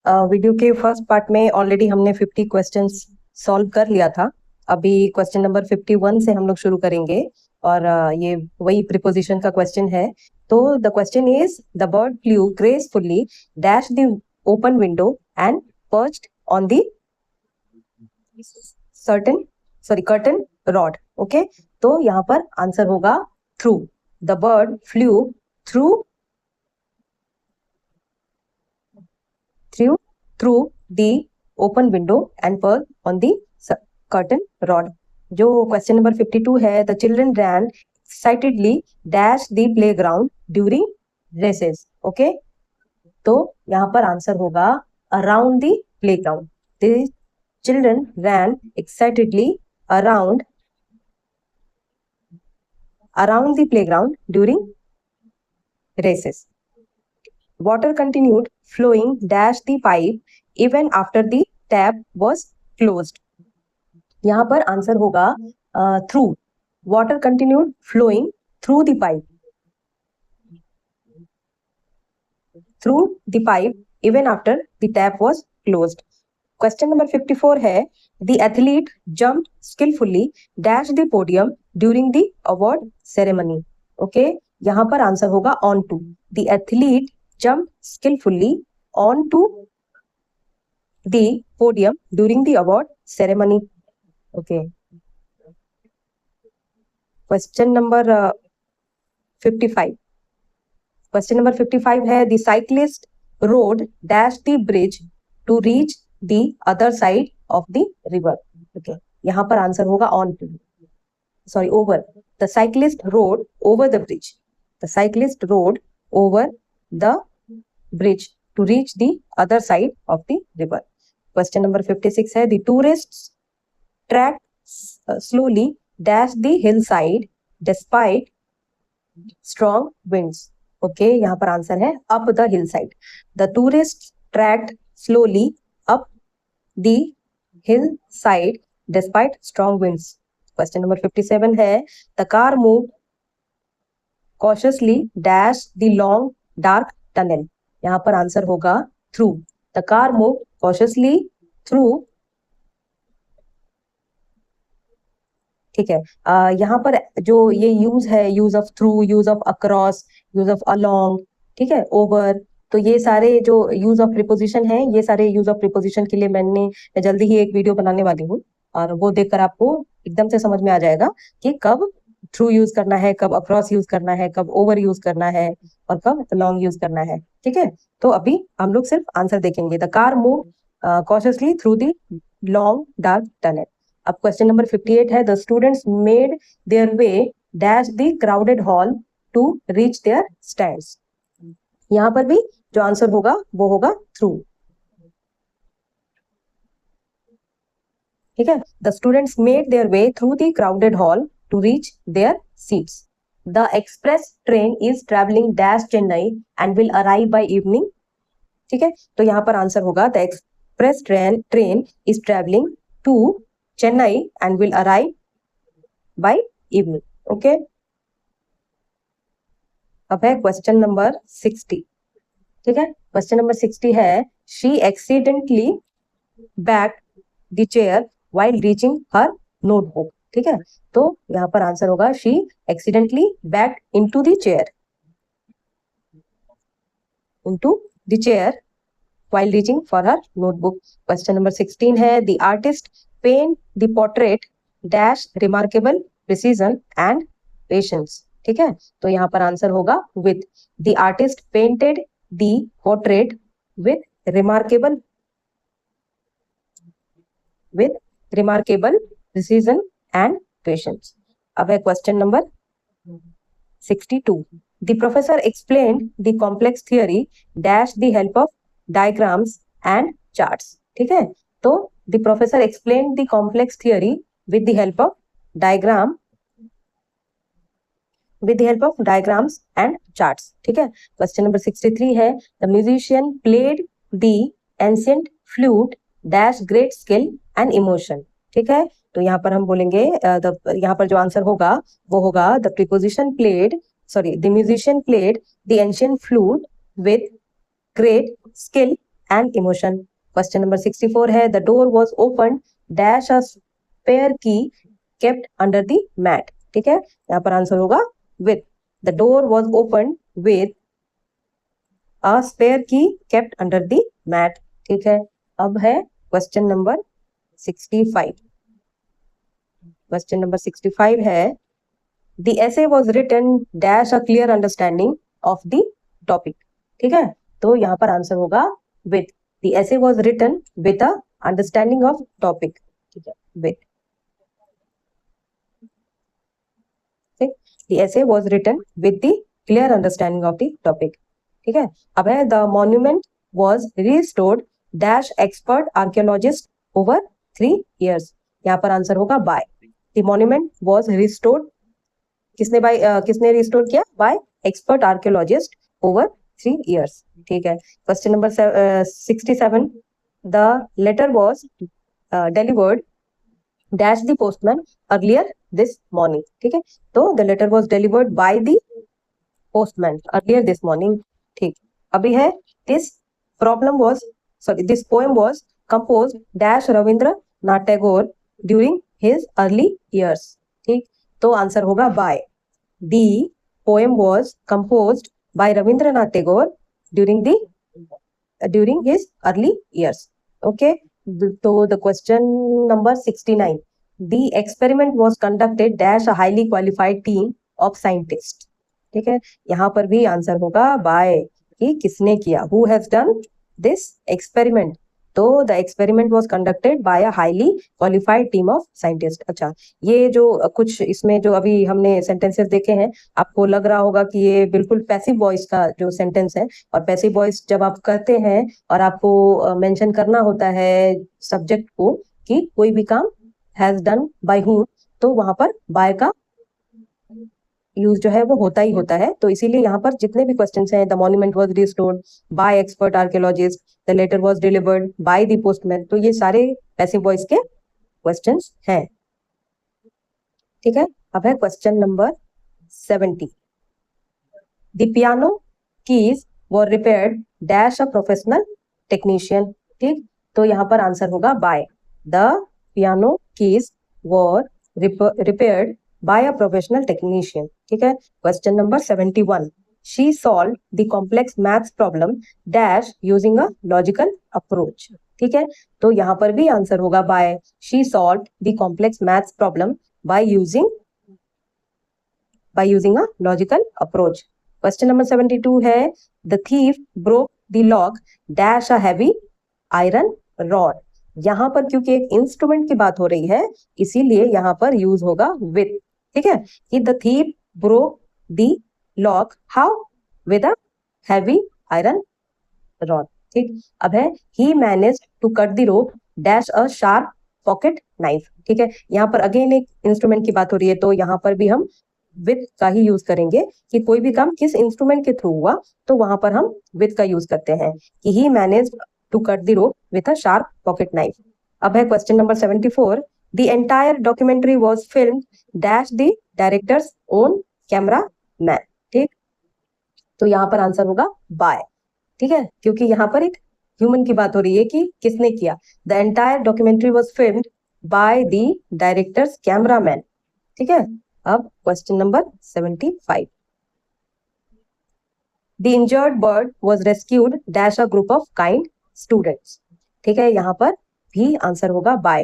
Video के first part में already हमने 50 क्वेश्चंस सॉल्व कर लिया था। अभी क्वेश्चन नंबर 51 से हम लोग शुरू करेंगे और ये वही प्रीपोजिशन का क्वेश्चन है। तो the question is the bird flew gracefully dash the open window and perched on the curtain rod. Okay, तो यहाँ पर आंसर होगा through. The bird flew through the open window and perched on the curtain rod। जो question number 52 है, the children ran excitedly dash the playground during recess। Okay, तो यहाँ पर answer होगा around the playground। the children ran excitedly around the playground during recess। Water continued flowing dash the pipe even after the tap was closed। यहाँ पर answer होगा through. Water continued flowing through the pipe even after the tap was closed. Question number 54 है, the athlete jumped skilfully dash the podium during the award ceremony. Okay, यहाँ पर answer होगा onto. The athlete jumped skillfully onto the podium during the award ceremony। Okay, question number 55। question number 55 है, the cyclist rode dash the bridge to reach the other side of the river। Okay, यहाँ पर answer होगा on to, sorry, over। the cyclist rode over the bridge। the cyclist rode over the bridge to reach the other side of the river। question number 56 है, the tourists tracked slowly dash the hillside despite strong winds। okay, यहाँ पर answer है up the hillside। the tourists tracked slowly up the hillside despite strong winds। question number 57 है, the car moved cautiously dash the long dark tunnel। यहाँ पर answer होगा through. The car move cautiously through. ठीक है, यहाँ पर जो ये यूज है, use of through, use of across, use of along, ठीक है, ओवर, तो ये सारे जो यूज ऑफ प्रीपोजिशन है, ये सारे यूज ऑफ प्रीपोजिशन के लिए मैंने जल्दी ही एक वीडियो बनाने वाली हूँ और वो देखकर आपको एकदम से समझ में आ जाएगा कि कब थ्रू यूज करना है, कब अक्रॉस यूज करना है, कब ओवर यूज करना है और कब लॉन्ग यूज करना है। ठीक है, तो अभी हम लोग सिर्फ आंसर देखेंगे। The car move cautiously through the long dark tunnel. अब क्वेश्चन नंबर 58 है, the students made their way dash the crowded hall to reach their stands. यहाँ पर भी जो आंसर होगा वो होगा थ्रू। ठीक है, the students made their way through the crowded hall to reach their seats। the express train is traveling dash Chennai and will arrive by evening। ठीक है, तो यहाँ पर आंसर होगा the express train is traveling to Chennai and will arrive by evening। Okay, अब है question number 60। ठीक है, क्वेश्चन नंबर 60 है, she accidentally backed the chair while reaching her notebook। ठीक है, तो यहाँ पर आंसर होगा she accidentally backed into the chair while reaching for her notebook। Question number 16 है, the artist paint the portrait dash remarkable precision and patience. ठीक है, तो यहाँ पर आंसर होगा with. The artist painted the portrait with remarkable precision and patience। अब है question number 62। The professor explained the complex theory dash the help of diagrams and charts। ठीक है, तो the professor explained the complex theory with the help of diagrams and charts। ठीक है, question number 63 है, the musician played the ancient flute dash great skill and emotion। ठीक है, तो यहाँ पर हम बोलेंगे यहाँ पर जो आंसर होगा वो होगा the preposition played, sorry, the musician played the ancient flute with great skill and emotion. Question number 64 है the door was opened dash a spare key kept under the mat. ठीक है, यहाँ पर आंसर होगा with. The door was opened with a spare key kept under the mat. ठीक है, अब है क्वेश्चन नंबर 65. क्वेश्चन नंबर 65 है the essay was written dash a clear understanding of the topic. ठीक है, तो यहाँ पर आंसर होगा with. The essay was written with a understanding of topic. ठीक है, with. The essay was written with the clear understanding of the topic. ठीक है, अब है the monument was restored dash expert archaeologist over 3 years. यहाँ पर answer होगा by. The monument was restored. किसने रिस्टोर किया? by expert archaeologist over 3 years. ठीक है, question number 67. The letter was delivered dash the postman earlier this morning. ठीक है, तो the letter was delivered by the postman earlier this morning. ठीक, अभी है this poem was composed dash Rabindranath Tagore during his early years. ठीक, तो answer होगा by. The poem was composed by Rabindranath Tagore during his early years. Okay, so the question number 69. The experiment was conducted dash a highly qualified team of scientists. ठीक है, यहाँ पर भी answer होगा by. कि किसने किया? Who has done this experiment? तो the experiment was conducted by a highly qualified team of scientist. अच्छा, ये जो कुछ इसमें जो अभी हमने सेंटेंसेस देखे हैं, आपको लग रहा होगा कि ये बिल्कुल पैसिव वॉइस का जो सेंटेंस है, और पैसिव वॉइस जब आप करते हैं और आपको मेंशन करना होता है सब्जेक्ट को कि कोई भी काम हैज डन बाय हूम, तो वहां पर बाय का यूज जो है वो होता ही होता है. तो इसीलिए यहाँ पर जितने भी क्वेश्चंस हैं, the monument was restored by expert archaeologist, the letter was delivered by the postman, तो ये सारे पैसिव वॉइस के क्वेश्चंस हैं. ठीक है, अब है question number 70. The piano keys were repaired dash a professional technician. ठीक, तो यहाँ पर आंसर होगा by. The piano keys were repaired by a professional technician. ठीक है, question number 71. She solved the complex maths problem dash using a logical approach. ठीक है, तो यहाँ पर भी आंसर होगा by. She solved the complex maths problem by using a logical approach. Question number 72 है the thief broke the lock dash a heavy iron rod. यहाँ पर क्योंकि एक इंस्ट्रूमेंट की बात हो रही है, इसीलिए यहाँ पर यूज होगा with. ठीक है, कि the thief broke the lock how with a heavy iron rod. ठीक, अब है he managed to cut the rope dash a sharp pocket knife. ठीक है, यहाँ पर अगेन एक इंस्ट्रूमेंट की बात हो रही है, तो यहाँ पर भी हम with का ही यूज करेंगे कि कोई भी काम किस इंस्ट्रूमेंट के थ्रू हुआ, तो वहां पर हम with का यूज करते हैं कि he managed to cut the rope with a sharp pocket knife. अब है question number 74. The entire documentary was filmed dash the director's own camera man. ठीक, तो यहाँ पर आंसर होगा by. ठीक है, क्योंकि यहाँ पर एक ह्यूमन की बात हो रही है कि किसने किया. The entire documentary was filmed by the director's cameraman. ठीक है, अब question number 75. The injured bird was rescued dash a group of kind students. ठीक है, यहाँ पर भी आंसर होगा by.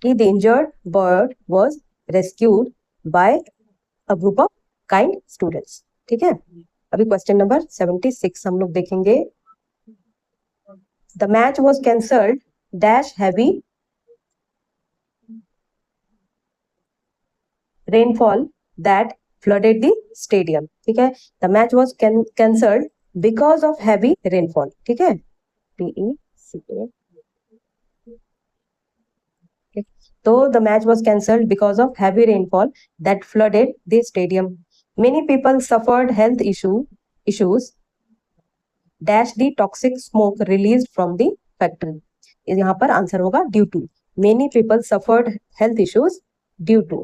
कि the injured bird was rescued by a group of kind students. ठीक है, अभी क्वेश्चन नंबर 76 हम लोग देखेंगे. The match was cancelled dash heavy rainfall that flooded the stadium. ठीक है, the match was cancelled because of heavy rainfall. ठीक है, PECA. So the match was cancelled because of heavy rainfall that flooded the stadium. Many people suffered health issues dash the toxic smoke released from the factory. यहाँ पर answer होगा due to. Many people suffered health issues due to.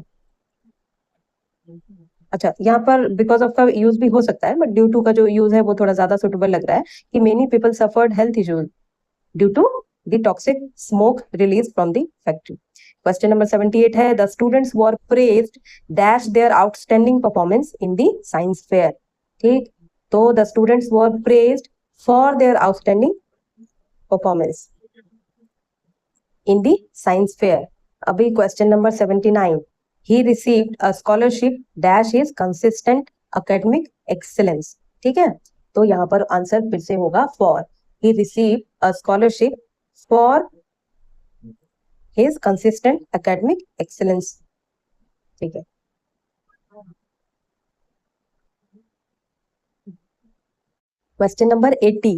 अच्छा, यहाँ पर because of का use भी हो सकता है, बट ड्यू टू का जो यूज है वो थोड़ा ज्यादा सुटेबल लग रहा है कि many people suffered health issues due to the toxic smoke release from the factory. Question number 78 है the students were praised dash their outstanding performance in the science fair. ठीक, तो the students were praised for their outstanding performance in the science fair। अभी question number 79, he received a scholarship dash his consistent academic excellence। ठीक है, तो यहाँ पर answer फिर से होगा for, he received a scholarship for his consistent academic excellence। ठीक है, question number 80,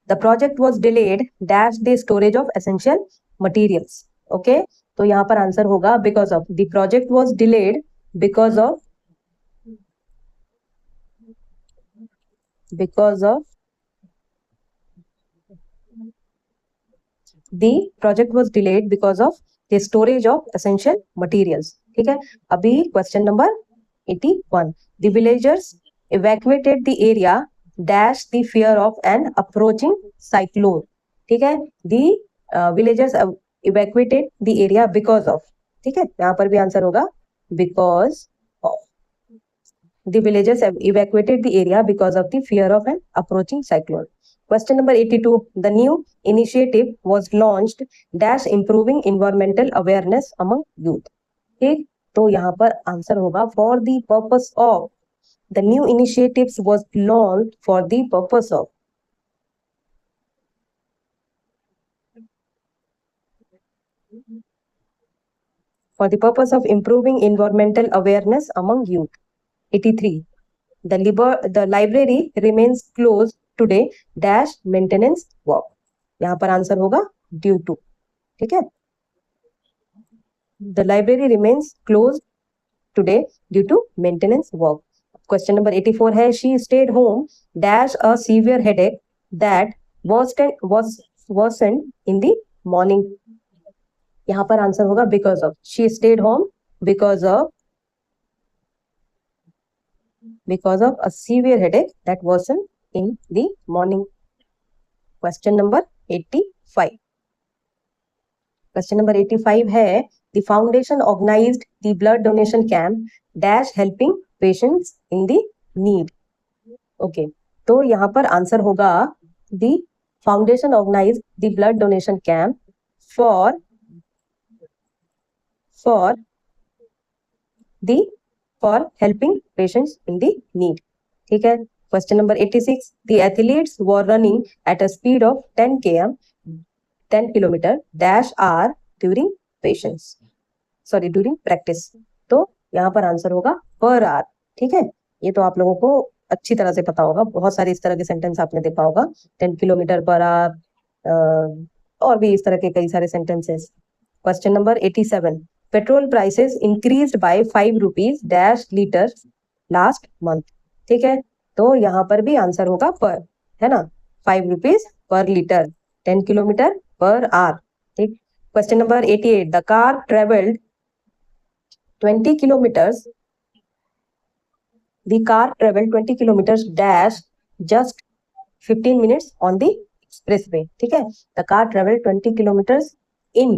the project was delayed dash the storage of essential materials। Okay, तो यहाँ पर आंसर होगा because of, the project was delayed because of the project was delayed because of the storage of essential materials। ठीक है, अभी question number 81, the villagers evacuated the area dash the fear of an approaching cyclone। ठीक है, the villagers evacuated the area because of, ठीक है, यहाँ पर भी आंसर होगा because of, the villagers evacuated the area because of the fear of an approaching cyclone। Question number 82, the new initiative was launched dash improving environmental awareness among youth। ठीक, तो यहाँ पर आंसर होगा for the purpose of, the new initiatives was launched for the purpose of, improving environmental awareness among youth। 83, the library remains closed today dash maintenance work। यहाँ पर answer होगा due to। ठीक है, the library remains closed today due to maintenance work। Question number 84 है she stayed home dash a severe headache that worsened in the morning। यहाँ पर answer होगा because of, she stayed home because of a severe headache that worsened in the morning। Question number 85, question number 85 है the foundation organized the blood donation camp dash helping patients in the need। Okay, तो यहाँ पर answer होगा the foundation organized the blood donation camp for helping patients in the need। ठीक है, question number 86, the athletes were running at a speed of 10 kilometer dash hour during practice। तो यहाँ पर answer होगा पर आवर। ठीक है, ये तो आप लोगों को अच्छी तरह से पता होगा, बहुत सारे इस तरह के सेंटेंस आपने देखा होगा, 10 किलोमीटर पर आवर, और भी इस तरह के कई सारे sentences. Question number 87, petrol prices increased by 5 rupees dash litre last month. ठीक है, तो यहाँ पर भी आंसर होगा पर, है ना, 5 rupees per litre, 10 kilometre per hour. ठीक, question number 88, the car travelled 20 kilometers, the car traveled 20 kilometers dash just 15 minutes on the expressway। ठीक है, the car traveled 20 kilometers in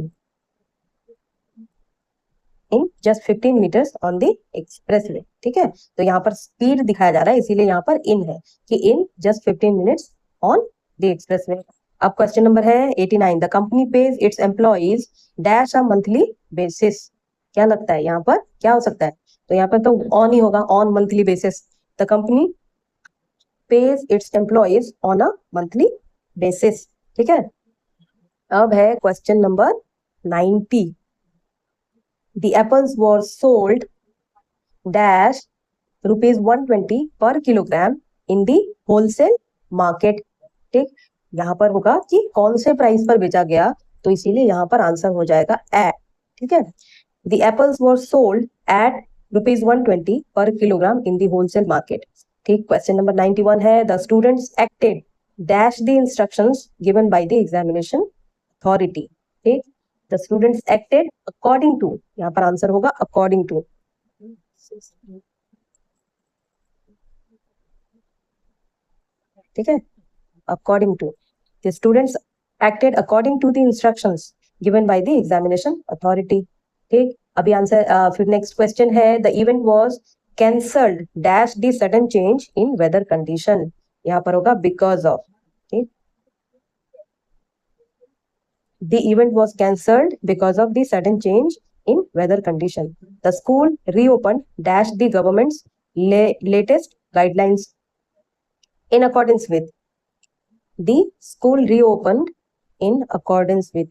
just 15 meters on the expressway। ठीक है, तो यहाँ पर speed दिखाया जा रहा है, इसीलिए यहाँ पर इन है कि इन just 15 minutes on the expressway। अब क्वेश्चन नंबर है 89, the company page it's employees dash a monthly basis. क्या लगता है यहाँ पर क्या हो सकता है? तो यहाँ पर तो ऑन ही होगा, on monthly basis. The company page it's employees on a monthly basis. ठीक है, अब है question number 90, the apples were sold dash rupees 120 per kilogram in the wholesale market। ठीक, यहाँ पर होगा कि कौन से प्राइस पर बेचा गया, तो इसीलिए यहाँ पर आंसर हो जाएगा एट। ठीक है, the apples were sold at rupees 120 per kilogram in the wholesale market। ठीक, क्वेश्चन नंबर 91 है the students acted dash the instructions given by the examination authority। ठीक, the students acted according to, यहाँ पर answer होगा according to, ठीक है, according to the students acted according to the instructions given by the examination authority. ठीक, अभी answer फिर next question है, the event was cancelled dash the sudden change in weather condition. यहाँ पर होगा बिकॉज ऑफ। ठीक, the event was cancelled because of the sudden change in weather condition. The school reopened dash the government's latest guidelines. In accordance with, the school reopened in accordance with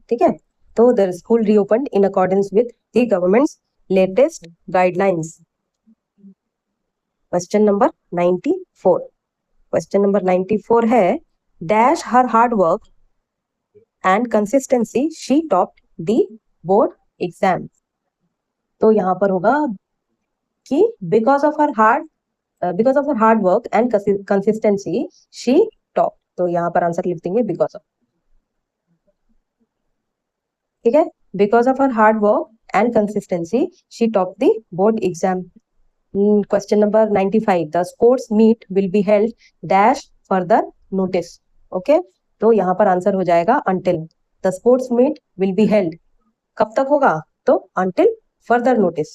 ठीक है, तो the school reopened in accordance with the government's latest guidelines. Question number 94, question number 94 है, dash her hard work and consistency she topped the board exam. तो यहाँ पर होगा कि because of her hard work and consistency she top. तो यहाँ पर answer लिख देंगे बिकॉज ऑफ। ठीक है, because of her hard work and consistency she top the board exam. Question number 95, the sports meet will be held dash further notice. Okay, तो यहाँ पर आंसर हो जाएगा until. The sports meet will be held, कब तक होगा, तो until further notice,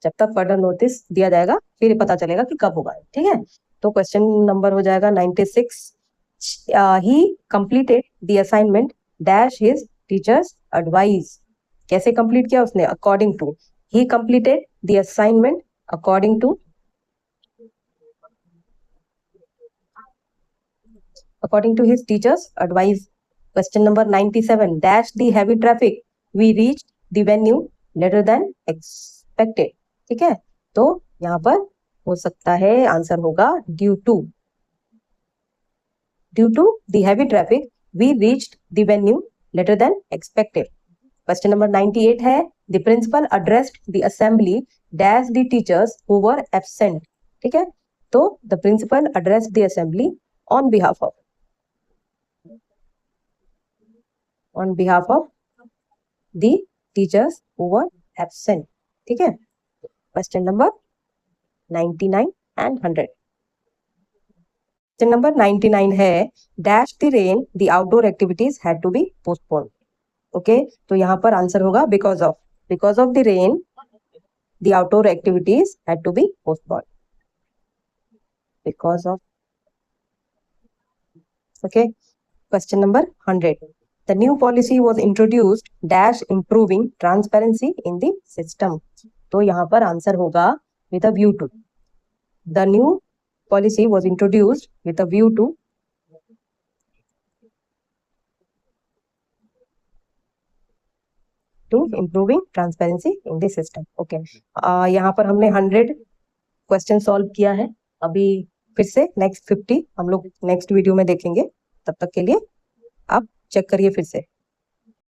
जब तक फर्दर नोटिस दिया जाएगा फिर पता चलेगा कि कब होगा। ठीक है, तो क्वेश्चन नंबर हो जाएगा 96, he completed the assignment dash his teacher's advice. कैसे कंप्लीट किया उसने, according to, he completed the assignment according to his teacher's advice. Question number 97, dash the heavy traffic we reached the venue later than expected। ठीक है, तो यहाँ पर हो सकता है आंसर होगा due to the heavy traffic we reached the venue later than expected। Question number 98 है, the principal addressed the assembly dash the teachers who were absent। ठीक है, तो the principal addressed the assembly on behalf of the teachers who were absent। ठीक है, question number 99 and 100। Question number 99 है, dash the rain the outdoor activities had to be postponed। Okay, तो यहाँ पर answer होगा because of the rain the outdoor activities had to be postponed because of। okay, question number 100, the new policy was introduced dash improving transparency in the system। तो यहाँ पर answer होगा with a view to, the new policy was introduced with a view to improving transparency in the system। Okay, यहाँ पर हमने 100 question solve किया है। अभी फिर से नेक्स्ट 50 हम लोग नेक्स्ट वीडियो में देखेंगे। तब तक के लिए आप चेक करिए फिर से।